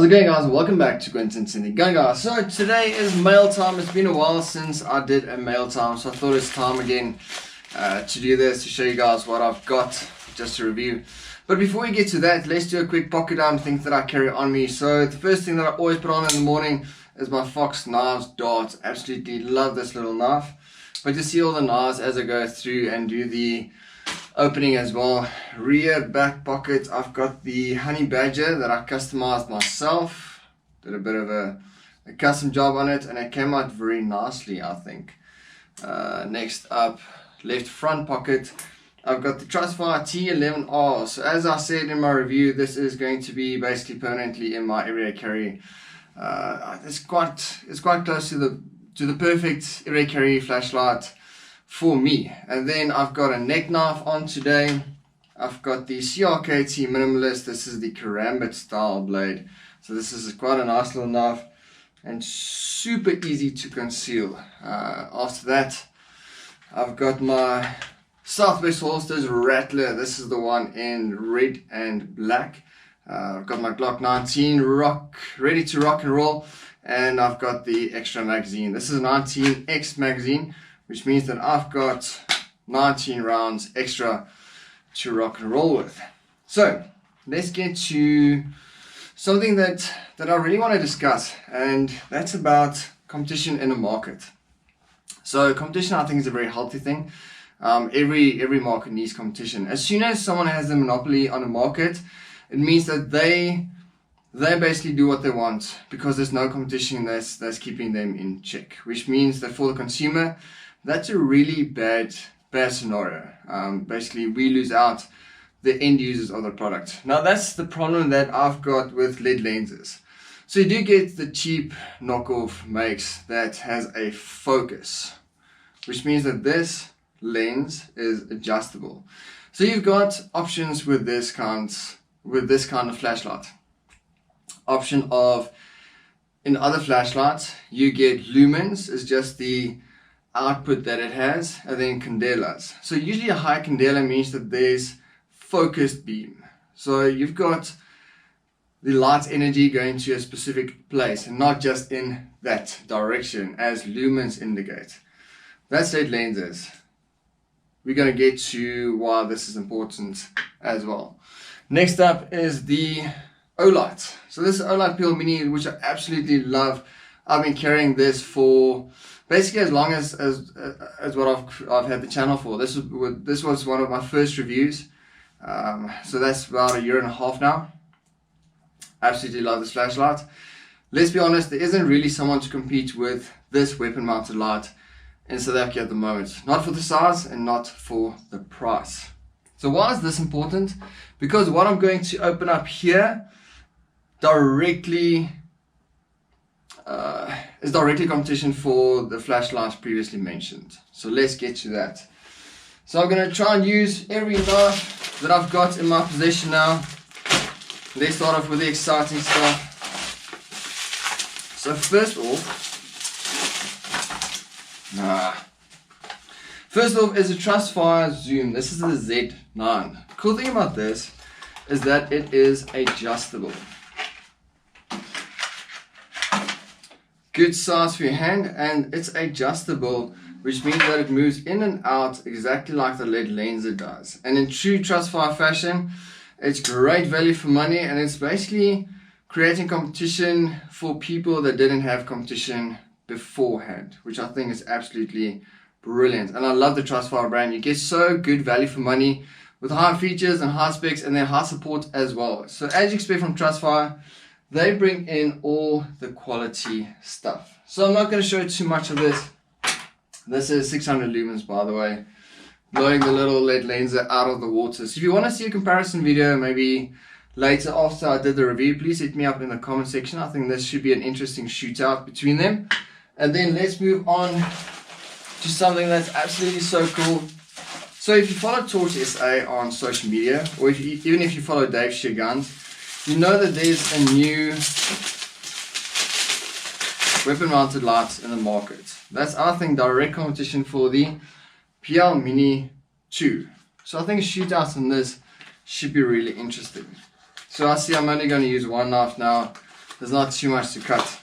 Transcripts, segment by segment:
How's it going, guys? Welcome back to Quentin's in the Gun Guys. So today is mail time. It's been a while since I did a mail time, so I thought it's time again to do this, to show you guys what I've got, just to review. But before we get to that, let's do a quick pocket down, things that I carry on me. So the first thing that I always put on in the morning is my Fox knives dart. Absolutely love this little knife. But you see all the knives as I go through and do the opening as well. Rear back pocket, I've got the honey badger that I customized myself. Did a bit of a custom job on it and it came out very nicely, I think. Next up, left front pocket, I've got the Trustfire T11R. So as I said in my review, this is going to be basically permanently in my everyday carry. It's quite close to the perfect everyday carry flashlight for me. And then I've got a neck knife on today. I've got the CRKT Minimalist. This is the karambit style blade. So this is quite a nice little knife and super easy to conceal. After that, I've got my Southwest Holsters Rattler. This is the one in red and black. I've got my Glock 19 ready to rock and roll, and I've got the extra magazine. This is a 19X magazine, which means that I've got 19 rounds extra to rock and roll with. So let's get to something that I really want to discuss, and that's about competition in the market. So competition, I think, is a very healthy thing. Every market needs competition. As soon as someone has a monopoly on a market, it means that they basically do what they want because there's no competition that's keeping them in check, which means that for the consumer, that's a really bad scenario. Basically, we lose out the end users of the product. Now, that's the problem that I've got with LED lenses. So you do get the cheap knockoff makes that has a focus, which means that this lens is adjustable. So you've got options with this kind of flashlight. Option of, in other flashlights, you get lumens, is just the output that it has, and then candelas. So usually a high candela means that there's focused beam. So you've got the light energy going to a specific place and not just in that direction as lumens indicate. That's LED lenses. We're going to get to why this is important as well. Next up is the Olight. So this is Olight Peel Mini, which I absolutely love. I've been carrying this for basically as long as what I've had the channel for. This was one of my first reviews. So that's about 1.5 years now. Absolutely love this flashlight. Let's be honest, there isn't really someone to compete with this weapon mounted light in South Africa at the moment. Not for the size and not for the price. So why is this important? Because what I'm going to open up here is directly competition for the flashlights previously mentioned. So let's get to that. So I'm going to try and use every knife that I've got in my possession now. Let's start off with the exciting stuff. So first off is a Trustfire Zoom. This is the Z9. The cool thing about this is that it is adjustable. Good size for your hand, and it's adjustable, which means that it moves in and out exactly like the LED lens does. And in true Trustfire fashion, it's great value for money, and it's basically creating competition for people that didn't have competition beforehand, which I think is absolutely brilliant. And I love the Trustfire brand. You get so good value for money with high features and high specs, and then high support as well. So as you expect from Trustfire, they bring in all the quality stuff. So I'm not going to show too much of this. This is 600 lumens, by the way, blowing the little LED lens out of the water. So if you want to see a comparison video, maybe later after I did the review, please hit me up in the comment section. I think this should be an interesting shootout between them. And then let's move on to something that's absolutely so cool. So if you follow Torch SA on social media, or even if you follow Dave Shear Guns, you know that there's a new weapon mounted light in the market. That's, I think, direct competition for the PL Mini 2. So I think a shootout on this should be really interesting. So I see I'm only going to use one knife now. there's not too much to cut.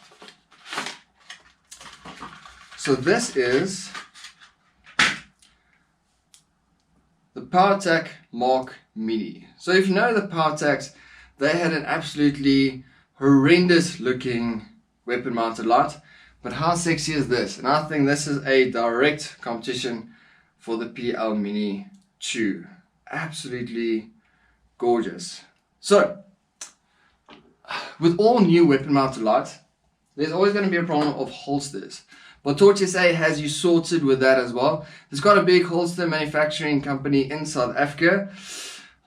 So this is the PowerTac Mark Mini. So if you know the PowerTacs, they had an absolutely horrendous looking weapon mounted light, but how sexy is this? And I think this is a direct competition for the PL Mini 2. Absolutely gorgeous. So with all new weapon mounted lights, there's always going to be a problem of holsters. But Torch SA has you sorted with that as well. There's got a big holster manufacturing company in South Africa.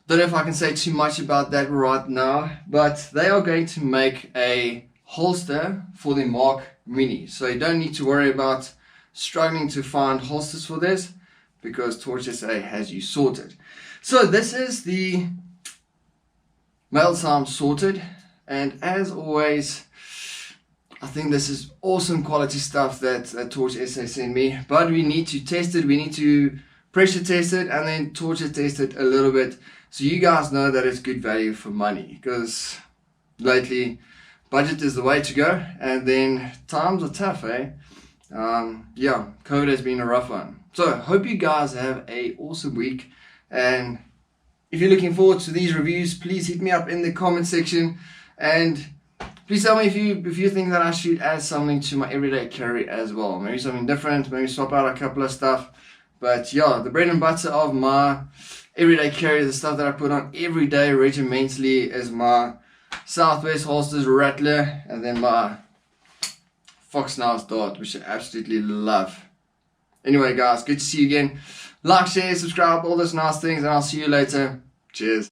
Don't know if I can say too much about that right now, but they are going to make a holster for the Mark Mini. So you don't need to worry about struggling to find holsters for this, because Torch SA has you sorted. So this is the Mailtime sorted, and as always, I think this is awesome quality stuff that Torch SA sent me, but we need to test it, we need to pressure test it, and then torture test it a little bit, so you guys know that it's good value for money, because lately budget is the way to go, and then times are tough, eh? Yeah, COVID has been a rough one. So hope you guys have a awesome week, and if you're looking forward to these reviews, please hit me up in the comment section, and please tell me if you think that I should add something to my everyday carry as well. Maybe something different, maybe swap out a couple of stuff. But yeah, the bread and butter of my everyday carry, the stuff that I put on every day regimentally, is my Southwest Holsters Rattler, and then my Fox Knives Dart, which I absolutely love. Anyway guys, good to see you again. Like, share, subscribe, all those nice things, and I'll see you later. Cheers.